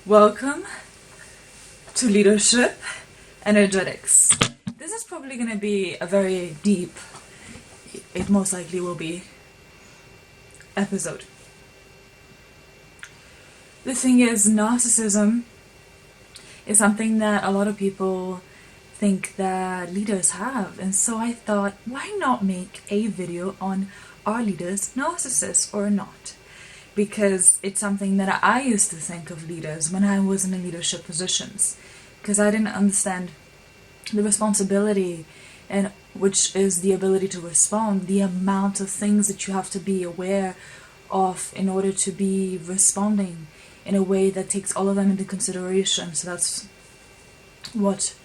Welcome to Leadership Energetics. This is probably going to be a very deep, it most likely will be, episode. The thing is, narcissism is something that a lot of people think that leaders have, and so I thought, why not make a video on are leaders narcissists or not? Because it's something that I used to think of leaders when I was in leadership positions, because I didn't understand the responsibility, and which is the ability to respond, the amount of things that you have to be aware of in order to be responding in a way that takes all of them into consideration. So that's what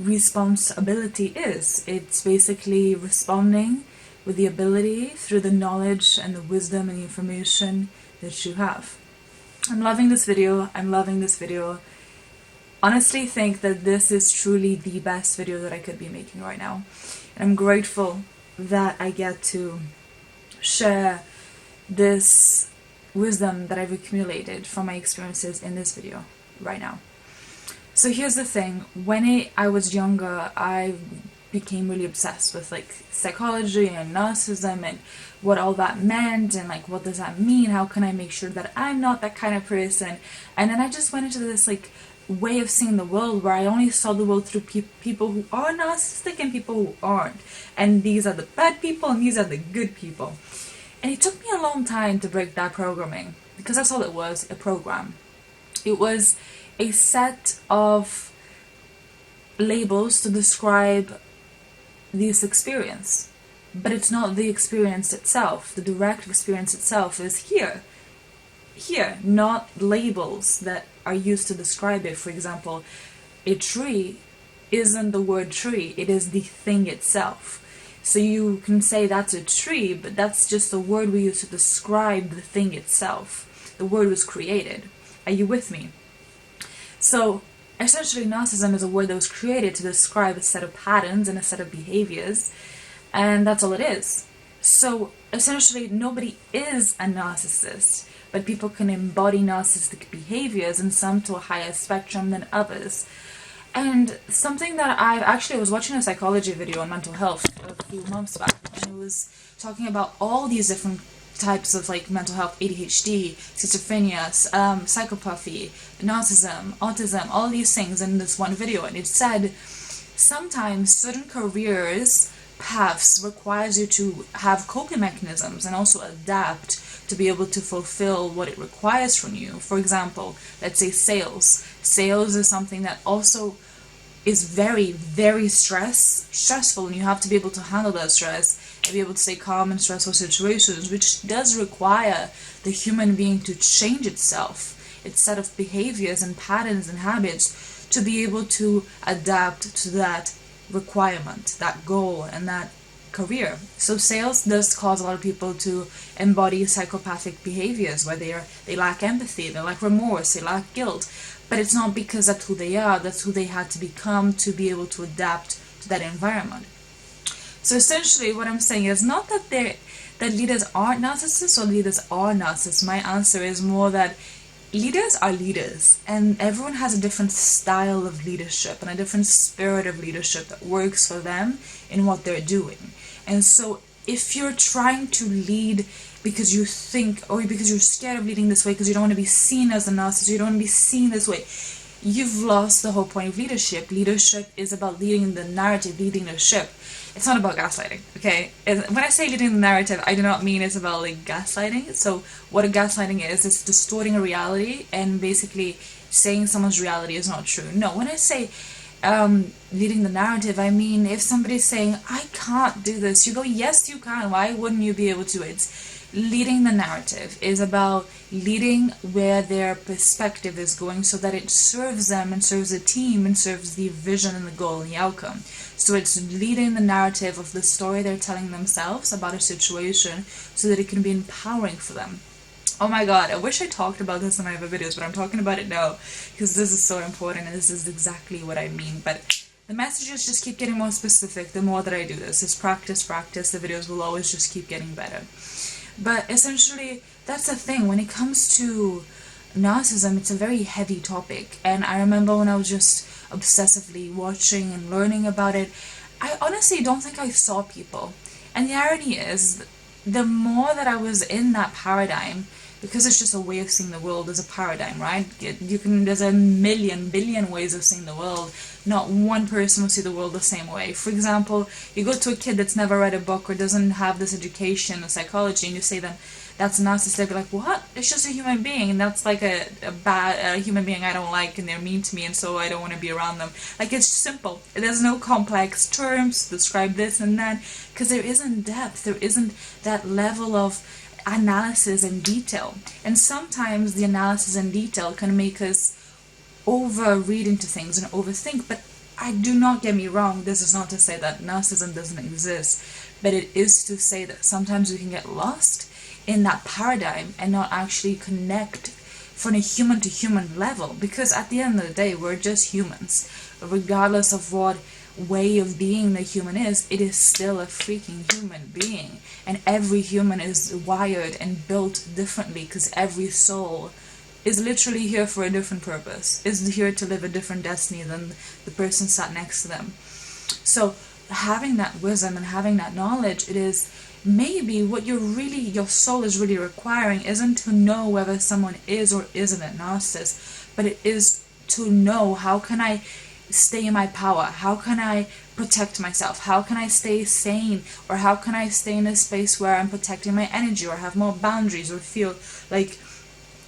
responsibility is. It's basically responding with the ability through the knowledge and the wisdom and the information that you have. I'm loving this video. Honestly think that this is truly the best video that I could be making right now. And I'm grateful that I get to share this wisdom that I've accumulated from my experiences in this video right now. So here's the thing. When I was younger, I became really obsessed with psychology and narcissism and what all that meant, and what does that mean, how can I make sure that I'm not that kind of person. And then I just went into this way of seeing the world where I only saw the world through people who are narcissistic and people who aren't, and these are the bad people and these are the good people. And it took me a long time to break that programming, because that's all it was, a program. It was a set of labels to describe this experience, but it's not the experience itself. The direct experience itself is here, not labels that are used to describe it. For example, a tree isn't the word tree, it is the thing itself. So you can say that's a tree, but that's just a word we use to describe the thing itself. The word was created. Are you with me? So essentially, narcissism is a word that was created to describe a set of patterns and a set of behaviors, and that's all it is. So essentially, nobody is a narcissist, but people can embody narcissistic behaviors, and some to a higher spectrum than others. And something that I was watching a psychology video on mental health a few months back, and it was talking about all these different types of mental health: ADHD, schizophrenia, psychopathy, narcissism, autism, all these things in this one video. And it said sometimes certain careers paths requires you to have coping mechanisms and also adapt to be able to fulfill what it requires from you. For example, let's say sales. Sales is something that also is very, very stressful, and you have to be able to handle that stress and be able to stay calm in stressful situations, which does require the human being to change itself, its set of behaviors and patterns and habits, to be able to adapt to that requirement, that goal, and that career. So sales does cause a lot of people to embody psychopathic behaviors where they lack empathy, they lack remorse, they lack guilt. But it's not because that's who they are, that's who they had to become to be able to adapt to that environment. So essentially what I'm saying is not that leaders aren't narcissists or leaders are narcissists. My answer is more that leaders are leaders, and everyone has a different style of leadership and a different spirit of leadership that works for them in what they're doing. And so if you're trying to lead because you think, or because you're scared of leading this way, because you don't want to be seen as a narcissist, you don't want to be seen this way, you've lost the whole point of leadership. Leadership is about leading the narrative, leading the ship. It's not about gaslighting, okay? When I say leading the narrative, I do not mean it's about gaslighting. So what a gaslighting is, it's distorting a reality and basically saying someone's reality is not true. No, when I say leading the narrative, I mean if somebody's saying, I can't do this, you go, yes you can, why wouldn't you be able to? It's leading the narrative is about leading where their perspective is going so that it serves them and serves the team and serves the vision and the goal and the outcome. So it's leading the narrative of the story they're telling themselves about a situation so that it can be empowering for them. Oh my god, I wish I talked about this in my other videos, but I'm talking about it now because this is so important and this is exactly what I mean. But the messages just keep getting more specific the more that I do this. It's practice. The videos will always just keep getting better. But essentially, that's the thing. When it comes to narcissism, it's a very heavy topic, and I remember when I was just obsessively watching and learning about it, I honestly don't think I saw people. And the irony is, the more that I was in that paradigm, because it's just a way of seeing the world as a paradigm, right? There's a million, billion ways of seeing the world. Not one person will see the world the same way. For example, you go to a kid that's never read a book or doesn't have this education in psychology, and you say them, that's a narcissist, they'll be like, what? It's just a human being, and that's like a bad human being I don't like, and they're mean to me, and so I don't want to be around them. Like, it's simple. There's no complex terms to describe this and that, because there isn't depth, there isn't that level of analysis and detail. And sometimes the analysis and detail can make us over-read into things and overthink, but do not get me wrong, this is not to say that narcissism doesn't exist, but it is to say that sometimes we can get lost in that paradigm and not actually connect from a human to human level, because at the end of the day, we're just humans. Regardless of what way of being the human is, it is still a freaking human being, and every human is wired and built differently, because every soul is literally here for a different purpose, is here to live a different destiny than the person sat next to them. So having that wisdom and having that knowledge, it is maybe what your soul is really requiring isn't to know whether someone is or isn't a narcissist, but it is to know, how can I stay in my power? How can I protect myself? How can I stay sane? Or how can I stay in a space where I'm protecting my energy, or have more boundaries, or feel like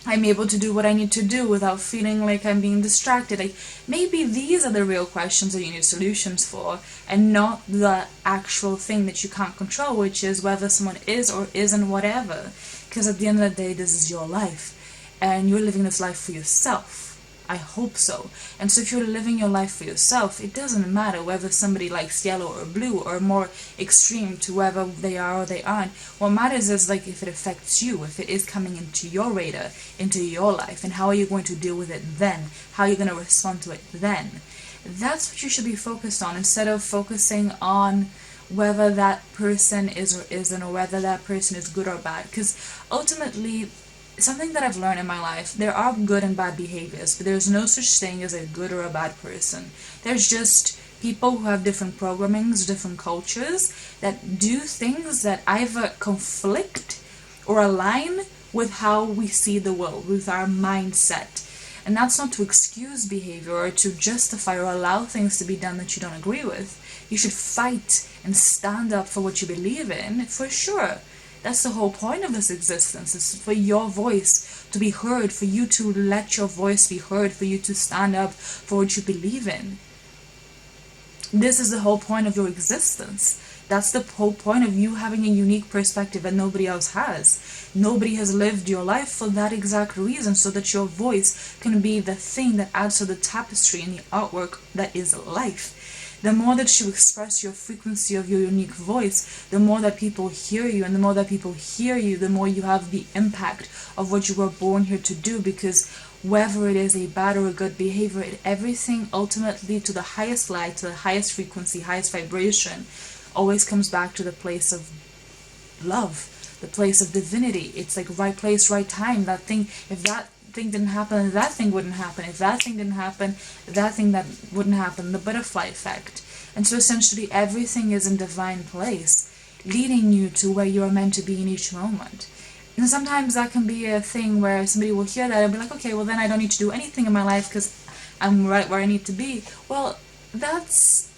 I'm able to do what I need to do without feeling like I'm being distracted? Like, maybe these are the real questions that you need solutions for, and not the actual thing that you can't control, which is whether someone is or isn't whatever. Because at the end of the day, this is your life, and you're living this life for yourself. I hope so. And so if you're living your life for yourself, it doesn't matter whether somebody likes yellow or blue, or more extreme to whether they are or they aren't. What matters is, like, if it affects you, if it is coming into your radar, into your life, and how are you going to deal with it then? How are you going to respond to it then? That's what you should be focused on, instead of focusing on whether that person is or isn't, or whether that person is good or bad. Because ultimately, something that I've learned in my life, there are good and bad behaviors, but there's no such thing as a good or a bad person. There's just people who have different programmings, different cultures, that do things that either conflict or align with how we see the world, with our mindset. And that's not to excuse behavior or to justify or allow things to be done that you don't agree with. You should fight and stand up for what you believe in, for sure. That's the whole point of this existence, is for your voice to be heard, for you to let your voice be heard, for you to stand up for what you believe in. This is the whole point of your existence. That's the whole point of you having a unique perspective that nobody else has. Nobody has lived your life for that exact reason, so that your voice can be the thing that adds to the tapestry and the artwork that is life. The more that you express your frequency of your unique voice, the more that people hear you, and the more that people hear you, the more you have the impact of what you were born here to do. Because whether it is a bad or a good behavior, everything ultimately, to the highest light, to the highest frequency, highest vibration, always comes back to the place of love, the place of divinity. It's like right place, right time. That thing, if that thing didn't happen, that thing wouldn't happen. If that thing didn't happen, that thing that wouldn't happen. The butterfly effect. And so essentially everything is in divine place, leading you to where you are meant to be in each moment. And sometimes that can be a thing where somebody will hear that and be like, okay, well then I don't need to do anything in my life because I'm right where I need to be. Well, that's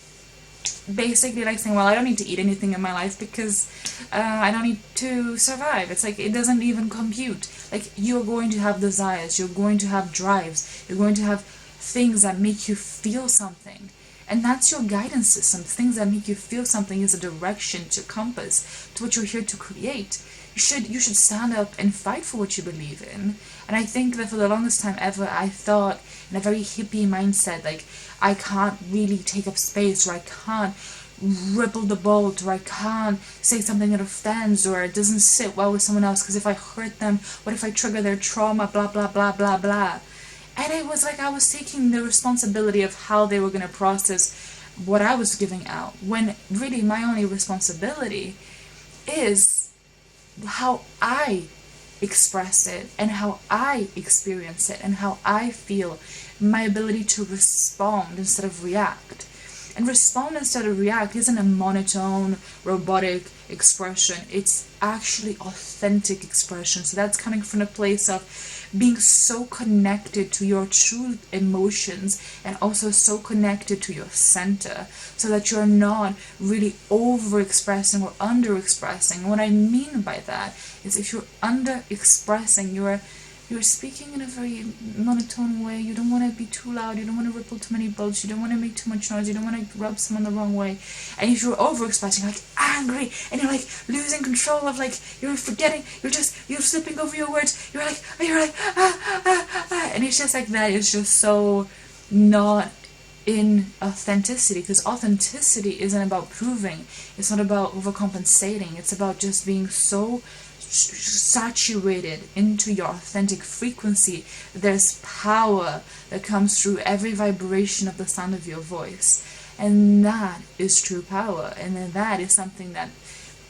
basically like saying, well, I don't need to eat anything in my life because I don't need to survive. It's like, it doesn't even compute. Like, you're going to have desires, you're going to have drives, you're going to have things that make you feel something. And that's your guidance system. Things that make you feel something is a direction, to compass, to what you're here to create. You should stand up and fight for what you believe in. And I think that for the longest time ever, I thought in a very hippie mindset, like, I can't really take up space, or I can't ripple the boat, or I can't say something that offends, or it doesn't sit well with someone else, because if I hurt them, what if I trigger their trauma, blah, blah, blah, blah, blah. And it was like I was taking the responsibility of how they were going to process what I was giving out, when really my only responsibility is how I express it and how I experience it and how I feel, my ability to respond instead of react. And respond instead of react isn't a monotone, robotic expression. It's actually authentic expression. So that's coming from a place of being so connected to your true emotions and also so connected to your center, so that you're not really over expressing or under expressing. What I mean by that is, if you're under expressing, you're speaking in a very monotone way. You don't want to be too loud. You don't want to ripple too many boats. You don't want to make too much noise. You don't want to rub someone the wrong way. And if you're over-expressing, like angry, and you're like losing control of, like, you're forgetting, you're slipping over your words. You're like and it's just like that. It's just so not in authenticity, because authenticity isn't about proving. It's not about overcompensating. It's about just being so saturated into your authentic frequency. There's power that comes through every vibration of the sound of your voice, and that is true power. And then that is something that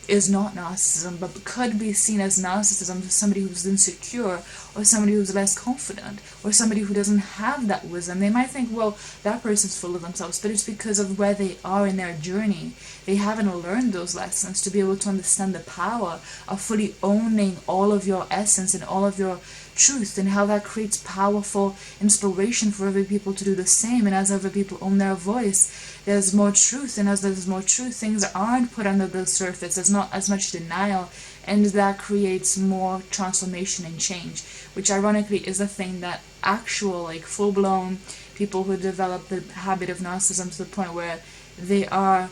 is not narcissism, but could be seen as narcissism to somebody who's insecure, or somebody who's less confident, or somebody who doesn't have that wisdom. They might think, well, that person's full of themselves, but it's because of where they are in their journey. They haven't learned those lessons to be able to understand the power of fully owning all of your essence and all of your truth, and how that creates powerful inspiration for other people to do the same. And as other people own their voice, there's more truth, and as there's more truth, things aren't put under the surface. There's not as much denial, and that creates more transformation and change, which ironically is a thing that actual, like, full-blown people who develop the habit of narcissism to the point where they are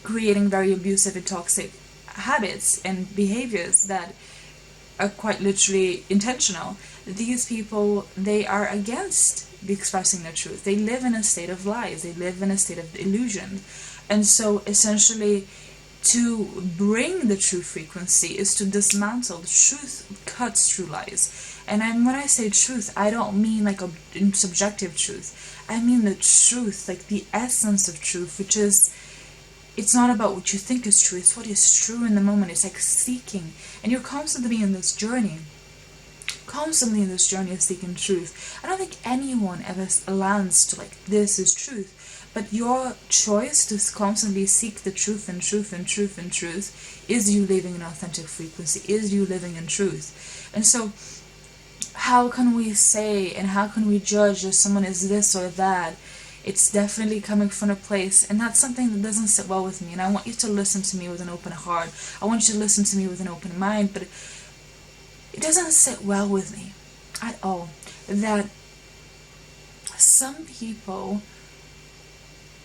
creating very abusive and toxic habits and behaviors that are quite literally intentional. These people, they are against expressing their truth. They live in a state of lies. They live in a state of illusion. And so essentially, to bring the true frequency is to dismantle. The truth cuts through lies. And when I say truth, I don't mean like a subjective truth. I mean the truth, like the essence of truth, which is, it's not about what you think is true, it's what is true in the moment. It's like seeking, and you're constantly in this journey of seeking truth. I don't think anyone ever lands to, like, this is truth, but your choice to constantly seek the truth and truth and truth and truth is you living in authentic frequency, is you living in truth. And so how can we say and how can we judge if someone is this or that? It's definitely coming from a place, and that's something that doesn't sit well with me. And I want you to listen to me with an open heart. I want you to listen to me with an open mind, but it doesn't sit well with me at all that some people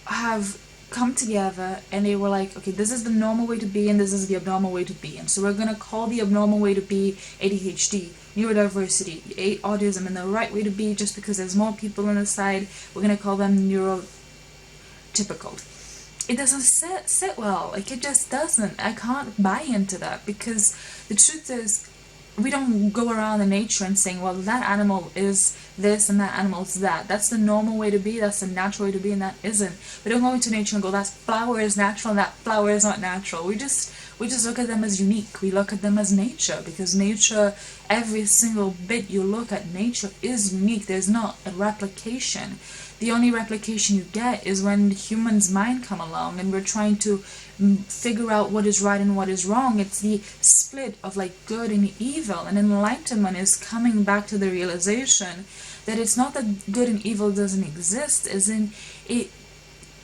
have come together and they were like, okay, this is the normal way to be and this is the abnormal way to be, and so we're going to call the abnormal way to be ADHD, neurodiversity, autism, and the right way to be, just because there's more people on the side, we're going to call them neurotypical. It doesn't sit well. Like, it just doesn't. I can't buy into that, because the truth is, we don't go around in nature and saying, well, that animal is this and that animal is that. That's the normal way to be, that's the natural way to be, and that isn't. We don't go into nature and go, that flower is natural and that flower is not natural. We just look at them as unique. We look at them as nature, because nature, every single bit you look at nature is unique. There's not a replication. The only replication you get is when the human's mind come along and we're trying to figure out what is right and what is wrong. It's the split of, like, good and evil, and enlightenment is coming back to the realization that it's not that good and evil doesn't exist, as in it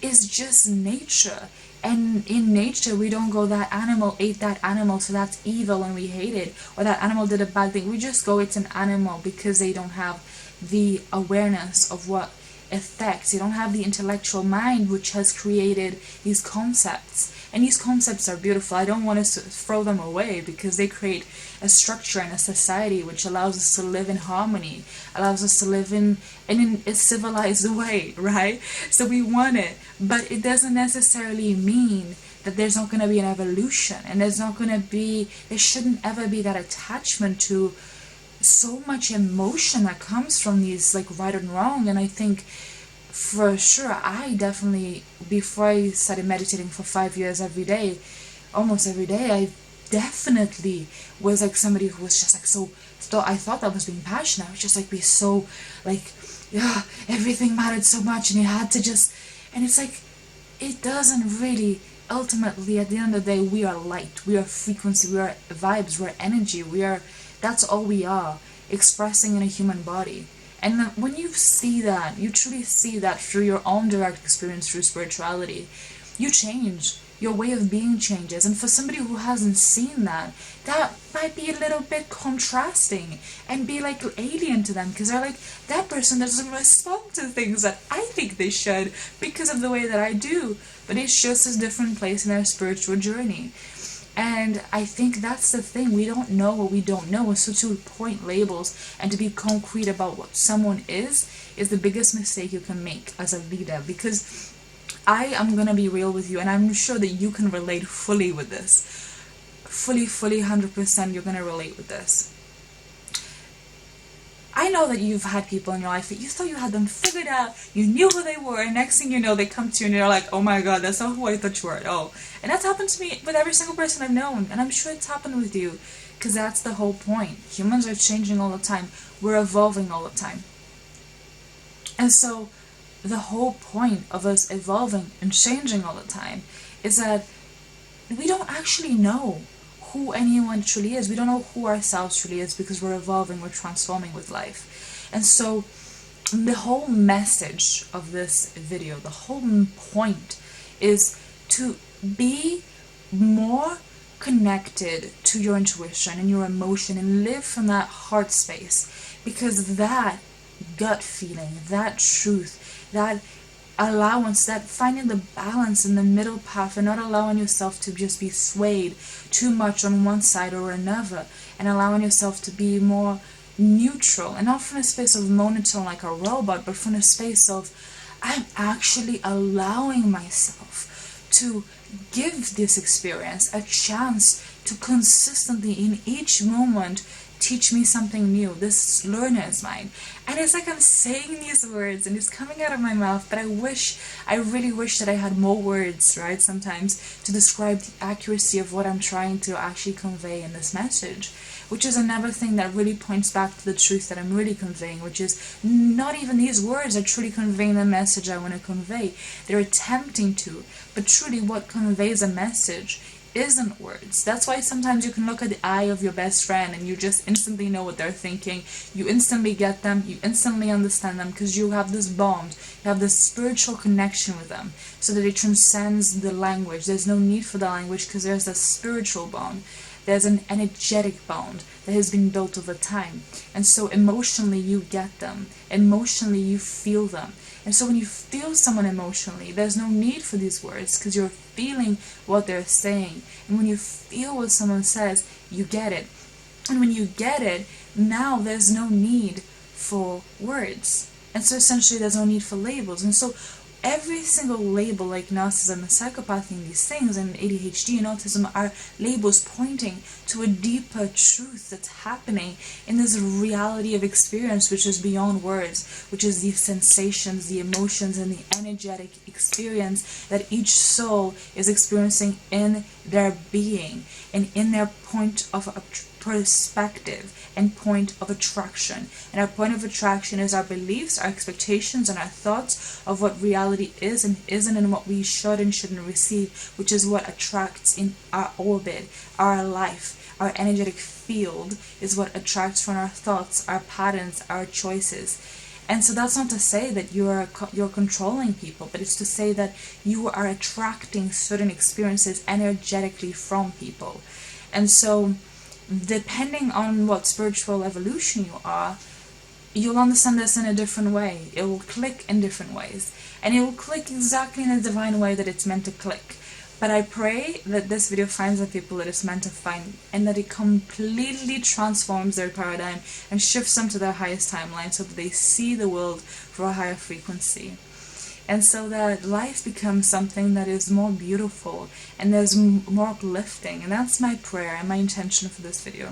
is just nature. And in nature, we don't go, that animal ate that animal, so that's evil and we hate it, or that animal did a bad thing. We just go, it's an animal, because they don't have the awareness of what affects. They don't have the intellectual mind which has created these concepts. And these concepts are beautiful. I don't want us to throw them away, because they create a structure and a society which allows us to live in harmony, allows us to live in a civilized way, right? So we want it, but it doesn't necessarily mean that there's not going to be an evolution, and there shouldn't ever be that attachment to so much emotion that comes from these, like, right and wrong. And I think for sure, I definitely, before I started meditating for 5 years every day, almost every day, definitely was like somebody who was just like so I thought that was being passionate. I was just like be so like, yeah, everything mattered so much and you had to just, and it's like, it doesn't really. Ultimately, at the end of the day, we are light, we are frequency, we are vibes, we're energy, that's all we are, expressing in a human body. And when you see that, you truly see that through your own direct experience through spirituality, you change. Your way of being changes. And for somebody who hasn't seen that, that might be a little bit contrasting and be like alien to them, because they're like, that person doesn't respond to things that I think they should because of the way that I do. But it's just a different place in their spiritual journey. And I think that's the thing. We don't know what we don't know. So to point labels and to be concrete about what someone is the biggest mistake you can make as a leader, because I am gonna be real with you, and I'm sure that you can relate fully with this. Fully, 100% you're gonna relate with this. I know that you've had people in your life that you thought you had them figured out, you knew who they were, and next thing you know, they come to you and you're like, oh my god, that's not who I thought you were at all. And that's happened to me with every single person I've known, and I'm sure it's happened with you, because that's the whole point. Humans are changing all the time. We're evolving all the time. And so, the whole point of us evolving and changing all the time is that we don't actually know who anyone truly is. We don't know who ourselves truly is, because we're evolving, we're transforming with life. And so the whole message of this video, the whole point is to be more connected to your intuition and your emotion and live from that heart space, because that gut feeling, that truth, that allowance, that finding the balance in the middle path and not allowing yourself to just be swayed too much on one side or another, and allowing yourself to be more neutral, and not from a space of monotone like a robot, but from a space of, I'm actually allowing myself to give this experience a chance to consistently in each moment teach me something new. This learner is mine. And it's like I'm saying these words and it's coming out of my mouth, but I really wish that I had more words, right, sometimes to describe the accuracy of what I'm trying to actually convey in this message, which is another thing that really points back to the truth that I'm really conveying, which is not even these words are truly conveying the message I want to convey. They're attempting to, but truly what conveys a message isn't words. That's why sometimes you can look at the eye of your best friend and you just instantly know what they're thinking. You instantly get them, you instantly understand them, because you have this bond, you have this spiritual connection with them, so that it transcends the language. There's no need for the language, because there's a spiritual bond. There's an energetic bond that has been built over time. And so emotionally you get them. Emotionally you feel them. And so when you feel someone emotionally, there's no need for these words, because you're feeling what they're saying. And when you feel what someone says, you get it. And when you get it, now there's no need for words. And so essentially there's no need for labels. And so every single label, like narcissism and psychopathy and these things, and ADHD and autism, are labels pointing to a deeper truth that's happening in this reality of experience, which is beyond words, which is the sensations, the emotions, and the energetic experience that each soul is experiencing in their being and in their point of perspective and point of attraction. And our point of attraction is our beliefs, our expectations, and our thoughts of what reality is and isn't, and what we should and shouldn't receive, which is what attracts in our orbit, our life. Our energetic field is what attracts from our thoughts, our patterns, our choices. And so that's not to say that you're controlling people, but it's to say that you are attracting certain experiences energetically from people. And so depending on what spiritual evolution you are, you'll understand this in a different way. It will click in different ways. And it will click exactly in the divine way that it's meant to click. But I pray that this video finds the people that it's meant to find, and that it completely transforms their paradigm and shifts them to their highest timeline, so that they see the world for a higher frequency. And so that life becomes something that is more beautiful and there's more uplifting. And that's my prayer and my intention for this video.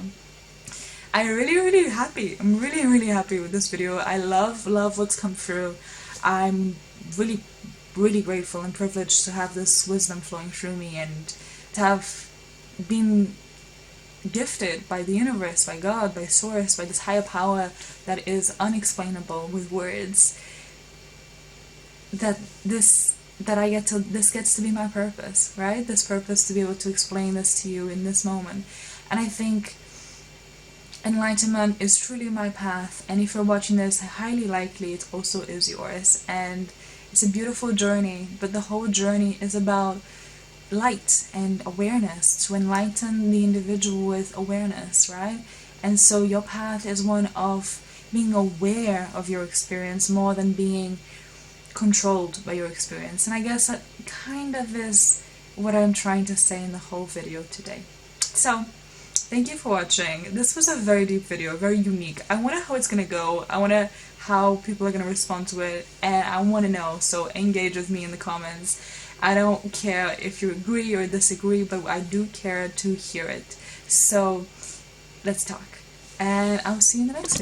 I'm really happy. I'm really happy with this video. I love what's come through. I'm really grateful and privileged to have this wisdom flowing through me, and to have been gifted by the universe, by God, by source, by this higher power that is unexplainable with words, that this gets to be my purpose, right? This purpose to be able to explain this to you in this moment. And I think enlightenment is truly my path, and if you're watching this, highly likely it also is yours. And it's a beautiful journey, but the whole journey is about light and awareness, to enlighten the individual with awareness, right? And so your path is one of being aware of your experience more than being controlled by your experience. And I guess that kind of is what I'm trying to say in the whole video today. So thank you for watching. This was a very deep video, very unique. I wonder how it's gonna go. I wonder how people are gonna respond to it, and I want to know, so engage with me in the comments. I don't care if you agree or disagree, but I do care to hear it. So let's talk, and I'll see you in the next video.